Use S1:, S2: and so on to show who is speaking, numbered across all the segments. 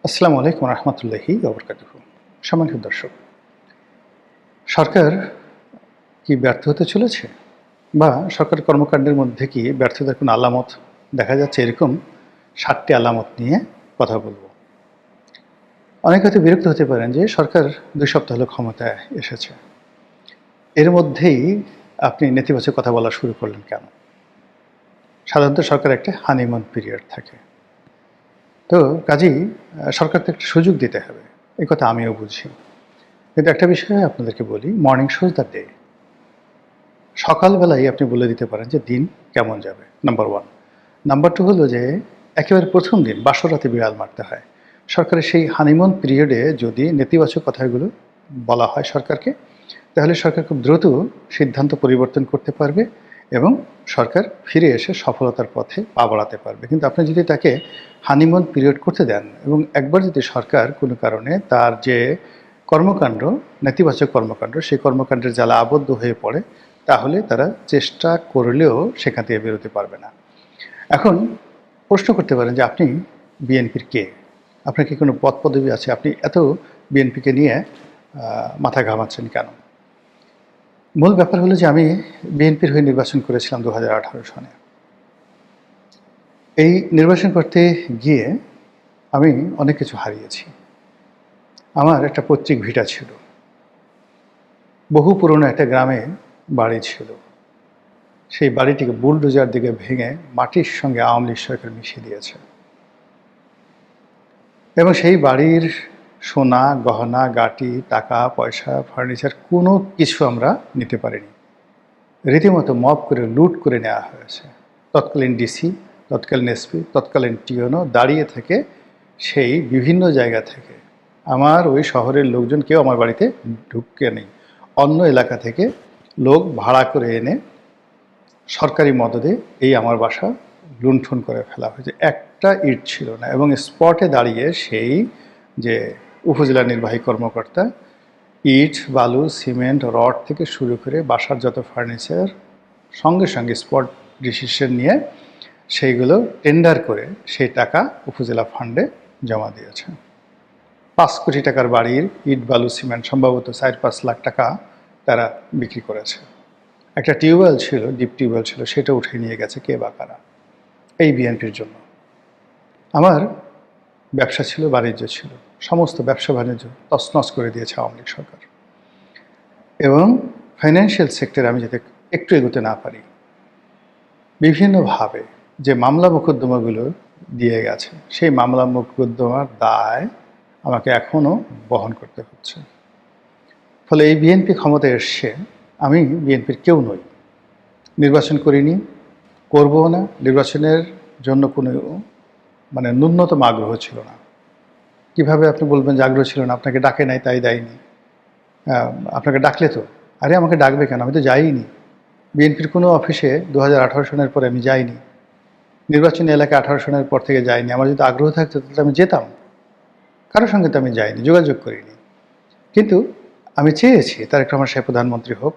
S1: আসসালামু আলাইকুম রহমতুল্লাহি ওবরকাতুহু। সম্মানিত দর্শক, সরকার কি ব্যর্থ হতে চলেছে, বা সরকার কর্মকাণ্ডের মধ্যে কি ব্যর্থতার কোনো আলামত দেখা যাচ্ছে? এরকম 7টি আলামত নিয়ে কথা বলবো। অনেকে হয়তো বিরক্ত হতে পারেন যে সরকার 2 সপ্তাহ হলো ক্ষমতায় এসেছে, এর মধ্যেই আপনি নেতিবাচক কথা বলা শুরু করলেন কেন? সাধারণত সরকার একটা হানিমুন পিরিয়ড থাকে, তো কাজেই সরকারকে একটা সুযোগ দিতে হবে, এই কথা আমিও বুঝি। কিন্তু একটা বিষয় আপনাদেরকে বলি, মর্নিং শোজ দ্য ডে। সকালবেলায় আপনি বলে দিতে পারেন যে দিন কেমন যাবে, নাম্বার 1। নাম্বার 2 হলো যে একেবারে প্রথম দিন বাসরাতে বিড়াল মারতে হয়। সরকারের সেই হানিমুন পিরিয়ডে যদি নেতিবাচক কথাগুলো বলা হয় সরকারকে, তাহলে সরকার খুব দ্রুত সিদ্ধান্ত পরিবর্তন করতে পারবে এবং সরকার ফিরে এসে সফলতার পথে পা বাড়াতে পারবে। কিন্তু আপনি যদি তাকে হানিমুন পিরিয়ড করতে দেন এবং একবার যদি সরকার কোনো কারণে তার যে কর্মকাণ্ড, নেতিবাচক কর্মকাণ্ড, সেই কর্মকাণ্ডের জ্বালা আবদ্ধ হয়ে পড়ে, তাহলে তারা চেষ্টা করলেও সেখান থেকে বেরোতে পারবে না। এখন প্রশ্ন করতে পারেন যে আপনি বিএনপির কে? আপনার কি কোনো পদ পদবি আছে? আপনি এত বিএনপিকে নিয়ে মাথা ঘামাচ্ছেন কেন? মূল ব্যাপার হলো যে আমি বিএনপির হয়ে নির্বাচন করেছিলাম 2018 সনে। এই নির্বাচন করতে গিয়ে আমি অনেক কিছু হারিয়েছি। আমার একটা পৈতৃক ভিটা ছিল, বহু পুরনো একটা গ্রামে বাড়ি ছিল। সেই বাড়িটিকে বুলডোজার দিকে ভেঙে মাটির সঙ্গে আওয়ামী লীগ সরকার মিশিয়ে দিয়েছে, এবং সেই বাড়ির সোনা গহনা গাটি টাকা পয়সা ফার্নিচার কোনো কিছু আমরা নিতে পারিনি। রীতিমতো মব করে লুট করে নেওয়া হয়েছে। তৎকালীন ডিসি, তৎকালীন এসপি, তৎকালীন টিওনও দাঁড়িয়ে থেকে সেই বিভিন্ন জায়গা থেকে, আমার ওই শহরের লোকজন কেউ আমার বাড়িতে ঢুকে নেই, অন্য এলাকা থেকে লোক ভাড়া করে এনে সরকারি মদদে এই আমার বাসা লুণ্ঠন করে ফেলা হয়েছে। একটা ইট ছিল না, এবং স্পটে দাঁড়িয়ে সেই যে উপজেলা নির্বাহী কর্মকর্তা ইট বালু সিমেন্ট রড থেকে শুরু করে বাসার যত ফার্নিচার সঙ্গে সঙ্গে স্পট ডিসিশন নিয়ে সেইগুলো টেন্ডার করে সেই টাকা উপজেলা ফান্ডে জমা দিয়েছে। 5 কোটি টাকার বাড়ির ইট বালু সিমেন্ট সম্ভবত 4-5 লাখ টাকা তারা বিক্রি করেছে। একটা টিউবওয়েল ছিল, ডিপ টিউবওয়েল ছিল, সেটা উঠে নিয়ে গেছে কে বা কারা, এই বিএনপির জন্য। আমার ব্যবসা ছিল, বাণিজ্য ছিল, সমস্ত ব্যবসা বাণিজ্য তছনছ করে দিয়েছে আওয়ামী লীগ সরকার। এবং ফাইন্যান্সিয়াল সেক্টরে আমি যাতে একটু এগোতে না পারি, বিভিন্নভাবে যে মামলা মোকদ্দমাগুলো দিয়ে গেছে, সেই মামলা মোকদ্দমার দায় আমাকে এখনও বহন করতে হচ্ছে। ফলে এই বিএনপি ক্ষমতায় এসছে, আমি বিএনপির কেউ নই, নির্বাচন করিনি, করবও না, নির্বাচনের জন্য কোনো ন্যূনতম আগ্রহ ছিল না। কিভাবে আপনি বলবেন যে আগ্রহ ছিল না? আপনাকে ডাকে নাই তাই দেয়নি। আপনাকে ডাকলে তো, আরে আমাকে ডাকবে কেন, আমি তো যাইনি। বিএনপির কোনো অফিসে 2018 সনের পরে আমি যাইনি, নির্বাচনী এলাকায় 18 সনের পর থেকে যাইনি। আমার যদি আগ্রহ থাকতো তাহলে আমি যেতাম, কারোর সঙ্গে তো আমি যাইনি, যোগাযোগ করিনি। কিন্তু আমি চেয়েছি তারেক রহমান সাহেব প্রধানমন্ত্রী হোক,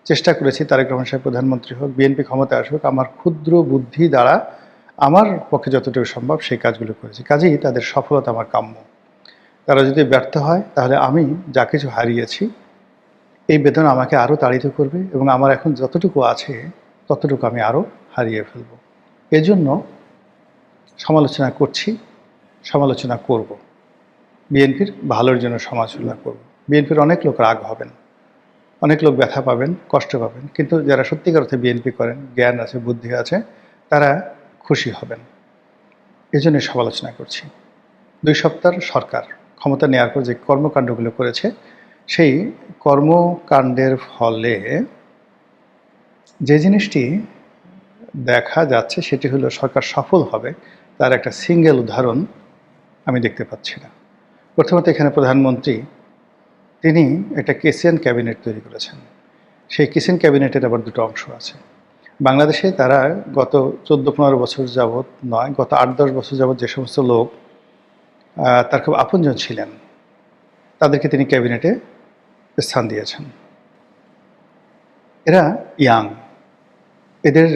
S1: চেষ্টা করেছি তারেক রহমান সাহেব প্রধানমন্ত্রী হোক, বিএনপি ক্ষমতায় আসুক, আমার ক্ষুদ্র বুদ্ধি দ্বারা আমার পক্ষে যতটুকু সম্ভব সেই কাজগুলো করেছি। কাজেই তাদের সফলতা আমার কাম্য। তারা যদি ব্যর্থ হয় তাহলে আমি যা কিছু হারিয়েছি এই বেদনা আমাকে আরও তাড়িত করবে, এবং আমার এখন যতটুকু আছে ততটুকু আমি আরও হারিয়ে ফেলব। এজন্য সমালোচনা করছি, সমালোচনা করব, বিএনপির ভালোর জন্য সমালোচনা করব। বিএনপির অনেক লোক রাগ হবেন, অনেক লোক ব্যথা পাবেন, কষ্ট পাবেন, কিন্তু যারা সত্যিকার অর্থে বিএনপি করেন, জ্ঞান আছে, বুদ্ধি আছে, তারা খুশি হবেন। এজন্য সমালোচনা করছি। 2 সপ্তাহ সরকার ক্ষমতা নেওয়ার পর যে কর্মকাণ্ডগুলো করেছে, সেই কর্মকাণ্ডের ফলে যে জিনিসটি দেখা যাচ্ছে সেটি হলো সরকার সফল হবে, তার একটা সিঙ্গেল উদাহরণ আমি দেখতে পাচ্ছি না। প্রথমত এখানে প্রধানমন্ত্রী তিনি একটা কেসিয়ান ক্যাবিনেট তৈরি করেছেন। সেই কিচেন ক্যাবিনেটের আবার 2টো অংশ আছে। বাংলাদেশে তারা গত 14-15 বছর যাবৎ নয়, গত 8-10 বছর যাবৎ যে সমস্ত লোক তার খুব আপনজন ছিলেন, তাদেরকে তিনি ক্যাবিনেটে স্থান দিয়েছেন। এরা ইয়াং, এদের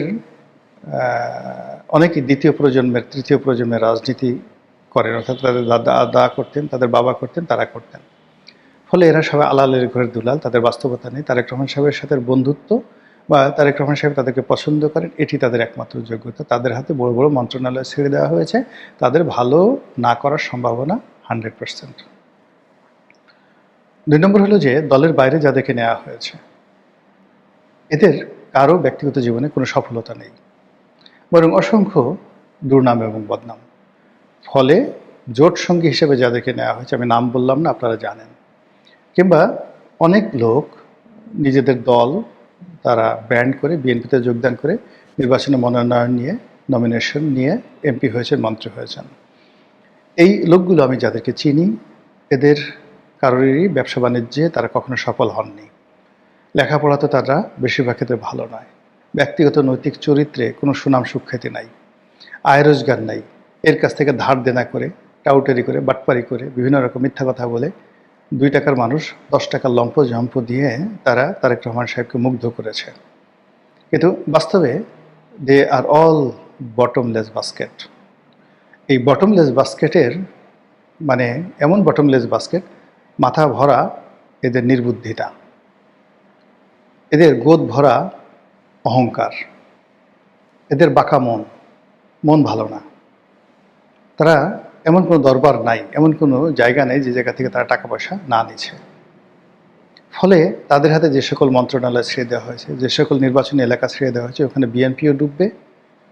S1: অনেকেই দ্বিতীয় প্রজন্মের, তৃতীয় প্রজন্মের রাজনীতি করেন, অর্থাৎ তাদের দাদা করতেন, তাদের বাবা করতেন, তারা করতেন। ফলে এরা সবাই আলালের ঘরের দুলাল, তাদের বাস্তবতা নেই। তারেক রহমান সাহেবের সাথে বন্ধুত্ব বা তারেক রহমান সাহেব তাদেরকে পছন্দ করেন, এটি তাদের একমাত্র যোগ্যতা। তাদের হাতে বড় বড় মন্ত্রণালয় ছেড়ে দেওয়া হয়েছে, তাদের ভালো না করার সম্ভাবনা 100%। 2 নম্বর হলো যে দলের বাইরে যাদেরকে নেওয়া হয়েছে এদের কারো ব্যক্তিগত জীবনে কোনো সফলতা নেই, বরং অসংখ্য দুর্নাম এবং বদনাম। ফলে জোট সঙ্গী হিসেবে যাদেরকে নেওয়া হয়েছে, আমি নাম বললাম না, আপনারা জানেন, কিংবা অনেক লোক নিজেদের দল তারা ব্র্যান্ড করে বিএনপিতে যোগদান করে নির্বাচনে মনোনয়ন নিয়ে, নমিনেশন নিয়ে এমপি হয়েছেন, মন্ত্রী হয়েছেন। এই লোকগুলো আমি যাদেরকে চিনি, এদের কারোরই ব্যবসা বাণিজ্যে তারা কখনো সফল হননি। লেখাপড়াতে তারা বেশিরভাগ ক্ষেত্রে ভালো নয়। ব্যক্তিগত নৈতিক চরিত্রে কোনো সুনাম সুখ্যাতি নাই, আয় রোজগার নাই। এর কাছ থেকে ধার দেনা করে, টাউটারি করে, বাটপারি করে, বিভিন্ন রকম মিথ্যা কথা বলে 2 টাকার মানুষ 10 টাকার লম্প জম্প দিয়ে তারা তারেক রহমান সাহেবকে মুগ্ধ করেছে। কিন্তু বাস্তবে দে আর অল বটমলেস বাস্কেট। এই বটমলেস বাস্কেটের মানে এমন বটমলেস বাস্কেট, মাথা ভরা এদের নির্বুদ্ধিতা, এদের গোদ ভরা অহংকার, এদের বাঁকা মন ভালো না। তারা এমন কোনো দরবার নাই, এমন কোনো জায়গা নেই যে জায়গা থেকে তারা টাকা পয়সা না নিচ্ছে। ফলে তাদের হাতে যে সকল মন্ত্রণালয় ছেড়ে দেওয়া হয়েছে, যে সকল নির্বাচনী এলাকা ছেড়ে দেওয়া হয়েছে, ওখানে বিএনপিও ডুববে,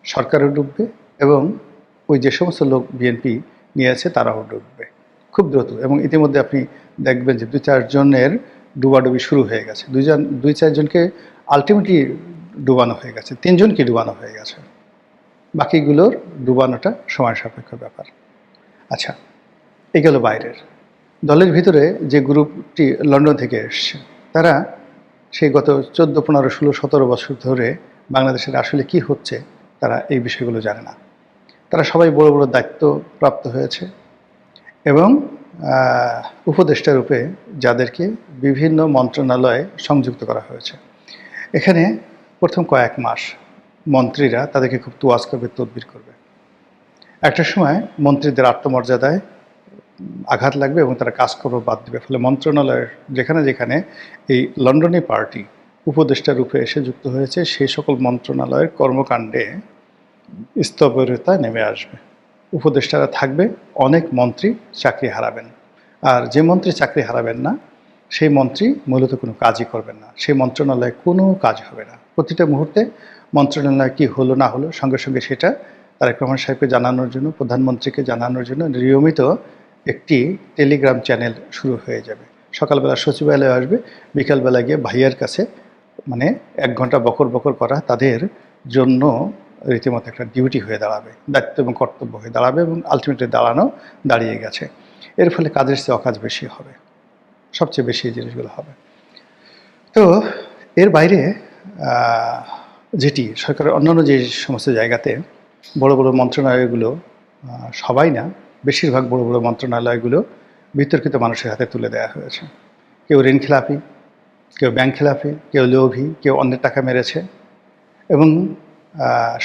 S1: সরকারও ডুববে, এবং ওই যে সমস্ত লোক বিএনপি নিয়েছে তারাও ডুববে খুব দ্রুত। এবং ইতিমধ্যে আপনি দেখবেন যে 2-4 জনের ডুবাডুবি শুরু হয়ে গেছে। 2-4 জনকে আলটিমেটলি ডুবানো হয়ে গেছে, 3 জনকে ডুবানো হয়ে গেছে। বাকিগুলোর ডুবানোটা সময় সাপেক্ষ ব্যাপার। আচ্ছা, এই গেল বাইরের। দলের ভিতরে যে গ্রুপটি লন্ডন থেকে এসছে, তারা সেই গত 14, 15, 16, 17 বছর ধরে বাংলাদেশের আসলে কি হচ্ছে তারা এই বিষয়গুলো জানে না। তারা সবাই বড় বড় দায়িত্ব প্রাপ্ত হয়েছে এবং উপদেষ্টা রূপে যাদেরকে বিভিন্ন মন্ত্রণালয়ে সংযুক্ত করা হয়েছে, এখানে প্রথম কয়েক মাস মন্ত্রীরা তাদেরকে খুব তোয়াজ করবে, তদবির করবে। একটা সময় মন্ত্রীদের আত্মমর্যাদায় আঘাত লাগবে এবং তারা কাজকর্ম বাদ দেবে। ফলে মন্ত্রণালয়ের যেখানে যেখানে এই লন্ডনী পার্টি উপদেষ্টা রূপে এসে যুক্ত হয়েছে, সেই সকল মন্ত্রণালয়ের কর্মকাণ্ডে স্থবিরতা নেমে আসবে। উপদেষ্টারা থাকবে, অনেক মন্ত্রী চাকরি হারাবেন। আর যে মন্ত্রী চাকরি হারাবেন না, সেই মন্ত্রী মূলত কোনো কাজই করবেন না, সেই মন্ত্রণালয়ে কোনো কাজ হবে না। প্রতিটা মুহূর্তে মন্ত্রণালয় কি হলো না হলো সঙ্গে সঙ্গে সেটা তারেক রহমান সাহেবকে জানানোর জন্য, প্রধানমন্ত্রীকে জানানোর জন্য নিয়মিত একটি টেলিগ্রাম চ্যানেল শুরু হয়ে যাবে। সকালবেলা সচিবালয়ে আসবে, বিকালবেলা গিয়ে ভাইয়ার কাছে মানে 1 ঘন্টা বকর বকর করা তাদের জন্য রীতিমতো একটা ডিউটি হয়ে দাঁড়াবে, দায়িত্ব এবং কর্তব্য হয়ে দাঁড়াবে, এবং আলটিমেটলি দাঁড়িয়ে গেছে। এর ফলে কাজের চেয়ে অকাজ বেশি হবে, সবচেয়ে বেশি এই জিনিসগুলো হবে। তো এর বাইরে যেটি সরকারের অন্যান্য যে সমস্ত জায়গাতে বড় বড় মন্ত্রণালয়গুলো, সবাই না, বেশিরভাগ বড় বড় মন্ত্রণালয়গুলো বিতর্কিত মানুষের হাতে তুলে দেওয়া হয়েছে। কেউ ঋণ খেলাপি, কেউ ব্যাংক খেলাপি, কেউ লোভী, কেউ অন্যের টাকা মেরেছে। এবং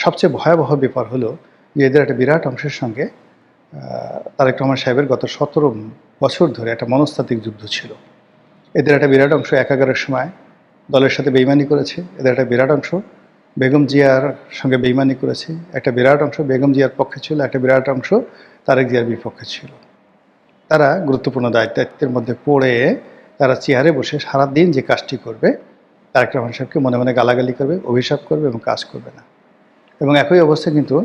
S1: সবচেয়ে ভয়াবহ ব্যাপার হলো যে এদের একটা বিরাট অংশের সঙ্গে তারেক রহমান সাহেবের গত 17 বছর ধরে একটা মনস্তাত্ত্বিক যুদ্ধ ছিল। এদের একটা বিরাট অংশ একাগারের সময় দলের সাথে বেইমানি করেছে, এদের একটা বিরাট অংশ বেগম জিয়ার সঙ্গে বেইমানি করেছে, একটা বিরাট অংশ বেগম জিয়ার পক্ষে ছিল, একটা বিরাট অংশ তারেক জিয়ার বিপক্ষে ছিল। তারা গুরুত্বপূর্ণ দায়িত্বের মধ্যে পড়ে তারা চেয়ারে বসে সারাদিন যে কাজটি করবে, তারেক রহমান সাহেবকে মনে মনে গালাগালি করবে, অভিশাপ করবে এবং কাজ করবে না। এবং একই অবস্থা কিন্তু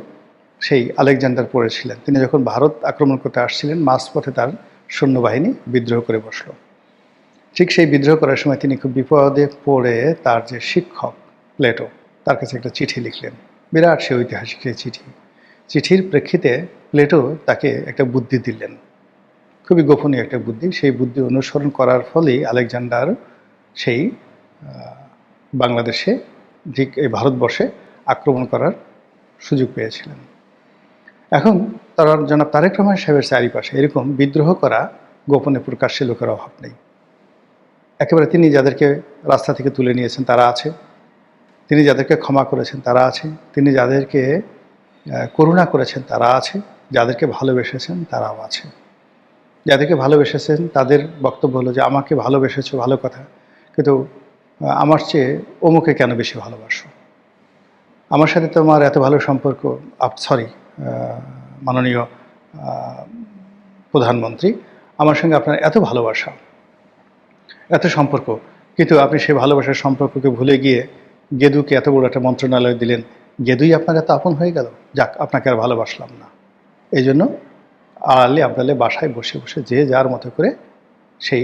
S1: সেই আলেকজান্ডার পড়েছিলেন। তিনি যখন ভারত আক্রমণ করতে আসছিলেন, মাঝপথে তার সৈন্যবাহিনী বিদ্রোহ করে বসল। ঠিক সেই বিদ্রোহ করার সময় তিনি খুব বিপদে পড়ে তার যে শিক্ষক প্লেটো, তার কাছে একটা চিঠি লিখলেন, বিরাট সে ঐতিহাসিক সেই চিঠির প্রেক্ষিতে প্লেটো তাকে একটা বুদ্ধি দিলেন, খুবই গোপনীয় একটা বুদ্ধি। সেই বুদ্ধি অনুসরণ করার ফলেই আলেকজান্ডার সেই বাংলাদেশে, ঠিক এই ভারতবর্ষে আক্রমণ করার সুযোগ পেয়েছিলেন। এখন জনাব তারেক রহমান সাহেবের চারিপাশে এরকম বিদ্রোহ করা গোপনে প্রকাশ্যে লোকের অভাব নেই। একেবারে তিনি যাদেরকে রাস্তা থেকে তুলে নিয়েছেন তারা আছে, তিনি যাদেরকে ক্ষমা করেছেন তারা আছে, তিনি যাদেরকে করুণা করেছেন তারা আছে, যাদেরকে ভালোবেসেছেন তারাও আছে। যাদেরকে ভালোবেসেছেন তাদের বক্তব্য হলো যে আমাকে ভালোবেসেছো ভালো কথা, কিন্তু আমার চেয়ে অমুকে কেন বেশি ভালোবাসো, আমার সাথে তোমার এত ভালো সম্পর্ক, সরি মাননীয় প্রধানমন্ত্রী, আমার সঙ্গে আপনার এত ভালোবাসা, এত সম্পর্ক, কিন্তু আপনি সেই ভালোবাসার সম্পর্ককে ভুলে গিয়ে গেদুকে এত বড় একটা মন্ত্রণালয় দিলেন, গেদুই আপনার এত আপন হয়ে গেল, যাক আপনাকে আর ভালোবাসলাম না। এই জন্য আড়ালে আবডালে বাসায় বসে বসে যে যার মতো করে সেই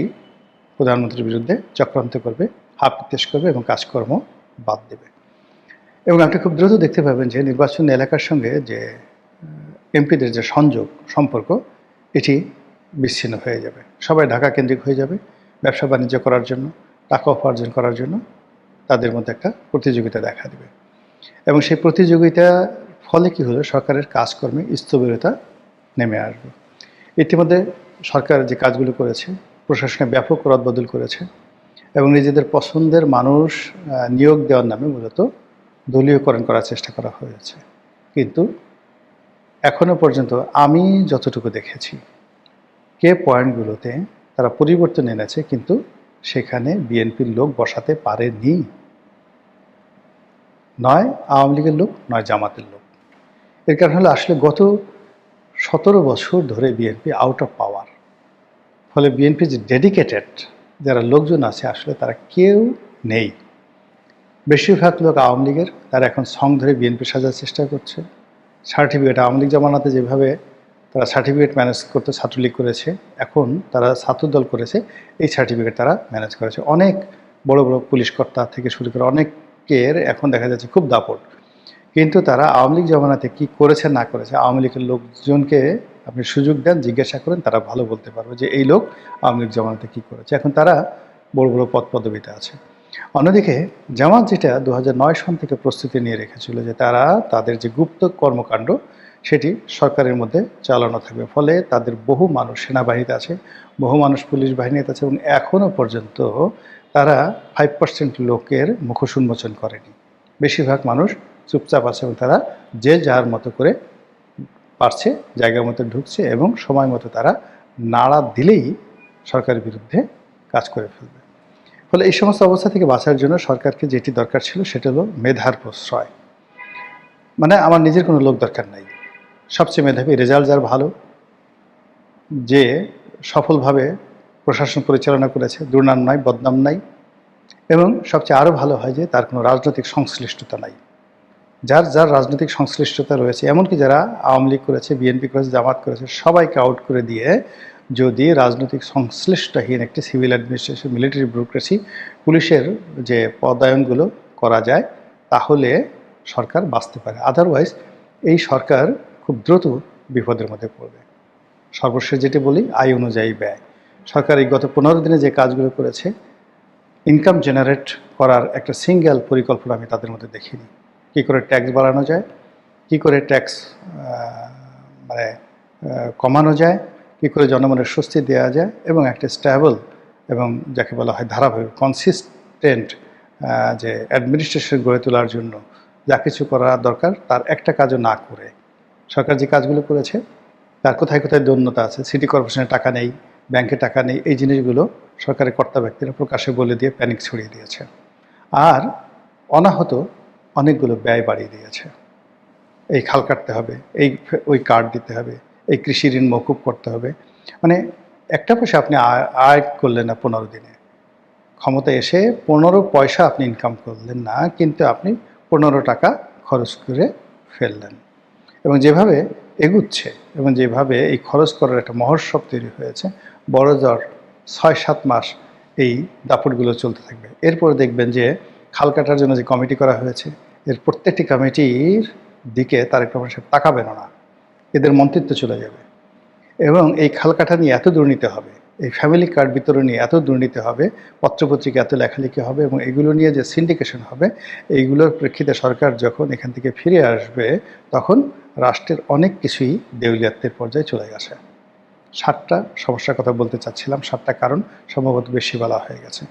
S1: প্রধানমন্ত্রীর বিরুদ্ধে চক্রান্ত করবে, হাত নির্দেশ করবে এবং কাজকর্ম বাদ দেবে। এবং আপনি খুব দ্রুত দেখতে পাবেন যে নির্বাচনী এলাকার সঙ্গে যে এমপিদের যে সম্পর্ক এটি বিচ্ছিন্ন হয়ে যাবে। সবাই ঢাকা কেন্দ্রিক হয়ে যাবে ব্যবসা বাণিজ্য করার জন্য, টাকা উপার্জন করার জন্য তাদের মধ্যে একটা প্রতিযোগিতা দেখা দেবে। এবং সেই প্রতিযোগিতার ফলে কী হলো, সরকারের কাজকর্মে স্থবিরতা নেমে আসবে। ইতিমধ্যে সরকার যে কাজগুলো করেছে, প্রশাসনে ব্যাপক রদবদল করেছে এবং নিজেদের পছন্দের মানুষ নিয়োগ দেওয়ার নামে মূলত দলীয়করণ করার চেষ্টা করা হয়েছে। কিন্তু এখনো পর্যন্ত আমি যতটুকু দেখেছি পয়েন্টগুলোতে তারা পরিবর্তন এনেছে, কিন্তু সেখানে বিএনপির লোক বসাতে পারেনি। নয় আওয়ামী লীগের লোক, নয় জামাতের লোক। এর কারণ হলো আসলে গত 17 বছর ধরে বিএনপি আউট অফ পাওয়ার। ফলে বিএনপি যে ডেডিকেটেড যারা লোকজন আছে আসলে তারা কেউ নেই। বেশিরভাগ লোক আওয়ামী লীগের, তারা এখন সং ধরে বিএনপি সাজার চেষ্টা করছে। সার্টিফিকেট আওয়ামী লীগ জামানাতে যেভাবে তারা সার্টিফিকেট ম্যানেজ করতে ছাত্রলীগ করেছে, এখন তারা ছাত্রদল করেছে, এই সার্টিফিকেট তারা ম্যানেজ করেছে। অনেক বড় বড় পুলিশ কর্তা থেকে শুরু করে অনেকের এখন দেখা যাচ্ছে খুব দাপট। কিন্তু তারা আওয়ামী লীগ জমানাতে কী করেছে না করেছে, আওয়ামী লীগের লোকজনকে আপনি সুযোগ দেন, জিজ্ঞাসা করেন, তারা ভালো বলতে পারবে যে এই লোক আওয়ামী লীগ জমানাতে কী করেছে। এখন তারা বড় বড় পদ পদবিতে আছে। অন্যদিকে জামাত যেটা 2009 সন থেকে প্রস্তুতি নিয়ে রেখেছিল যে তারা তাদের যে গুপ্ত কর্মকাণ্ড সেটি সরকারের মধ্যে চালানো থাকবে। ফলে তাদের বহু মানুষ সেনাবাহিনীতে আছে, বহু মানুষ পুলিশ বাহিনীতে আছে এবং এখনও পর্যন্ত তারা 5% লোকের মুখোশ উন্মোচন করেনি। বেশিরভাগ মানুষ চুপচাপ আছে এবং তারা যে যার মতো করে পারছে জায়গার মতো ঢুকছে এবং সময় মতো তারা নাড়া দিলেই সরকারের বিরুদ্ধে কাজ করে ফেলবে। ফলে এই সমস্ত অবস্থা থেকে বাঁচার জন্য সরকারকে যেটি দরকার ছিল সেটা হলো মেধার প্রশ্রয়। মানে আমার নিজের কোনো লোক দরকার নাই, সবচেয়ে মেধাবী, রেজাল্ট যার ভালো, যে সফলভাবে প্রশাসন পরিচালনা করেছে, দুর্নাম নাই, বদনাম নাই, এবং সবচেয়ে আরও ভালো হয় যে তার কোনো রাজনৈতিক সংশ্লিষ্টতা নাই। যার যার রাজনৈতিক সংশ্লিষ্টতা রয়েছে, এমনকি যারা আওয়ামী লীগ করেছে, বিএনপি করেছে, জামাত করেছে, সবাইকে আউট করে দিয়ে যদি রাজনৈতিক সংশ্লিষ্টহীন একটি সিভিল অ্যাডমিনিস্ট্রেশন, মিলিটারি ব্যুরোক্রেসি, পুলিশের যে পদায়নগুলো করা যায়, তাহলে সরকার বাঁচতে পারে। আদারওয়াইজ এই সরকার খুব দ্রুত বিপদের মধ্যে পড়বে। সর্বশেষ যেটি বলি, আয় অনুযায়ী ব্যয়। সরকার এই গত 15 দিনে যে কাজগুলো করেছে, ইনকাম জেনারেট করার একটা সিঙ্গেল পরিকল্পনা আমি তাদের মধ্যে দেখিনি। কী করে ট্যাক্স বাড়ানো যায়, কী করে ট্যাক্স কমানো যায়, কী করে জনগণের স্বস্তি দেওয়া যায় এবং একটা স্ট্যাবল এবং যাকে বলা হয় ধারাবাহিক কনসিস্টেন্ট যে অ্যাডমিনিস্ট্রেশন গড়ে তোলার জন্য যা কিছু করা দরকার তার একটা কাজও না করে সরকার যে কাজগুলো করেছে তার কোথায় কোথায় দৈন্যতা আছে, সিটি কর্পোরেশনের টাকা নেই, ব্যাংকে টাকা নেই, এই জিনিসগুলো সরকারের কর্তা ব্যক্তিরা প্রকাশ্যে বলে দিয়ে প্যানিক ছড়িয়ে দিয়েছে। আর অনাহত অনেকগুলো ব্যয় বাড়িয়ে দিয়েছে। এই খাল কাটতে হবে, ওই কার্ড দিতে হবে, এই কৃষি ঋণ মকুব করতে হবে। মানে একটা পয়সা আপনি আয় করলেন না 15 দিনে, ক্ষমতা এসে 15 পয়সা আপনি ইনকাম করলেন না, কিন্তু আপনি 15 টাকা খরচ করে ফেললেন। এবং যেভাবে এগুচ্ছে এবং যেভাবে এই খরচ করার একটা মহোৎসব তৈরি হয়েছে, বড় জোর 6-7 মাস এই দাপটগুলো চলতে থাকবে। এরপরে দেখবেন যে খাল কাটার জন্য যে কমিটি করা হয়েছে, এর প্রত্যেকটি কমিটির দিকে তারেক রহমান সাহেব তাকাবেনও না, এদের মন্ত্রিত্ব চলে যাবে। এবং এই খাল কাটা নিয়ে এত দুর্নীতি হবে, এই ফ্যামিলি কার্ড বিতরণ নিয়ে এত দুর্নীতি হবে, পত্রপত্রিকা এত লেখালেখি হবে এবং এগুলো নিয়ে যে সিন্ডিকেশন হবে, এইগুলোর প্রেক্ষিতে সরকার যখন এখান থেকে ফিরে আসবে তখন রাষ্ট্রের অনেক কিছুই দেউলিয়াত্বের পর্যায়ে চলে গেছে। 7টা সমস্যার কথা বলতে চাচ্ছিলাম, 7টা কারণ সম্ভবত বেশি বলা হয়ে গেছে।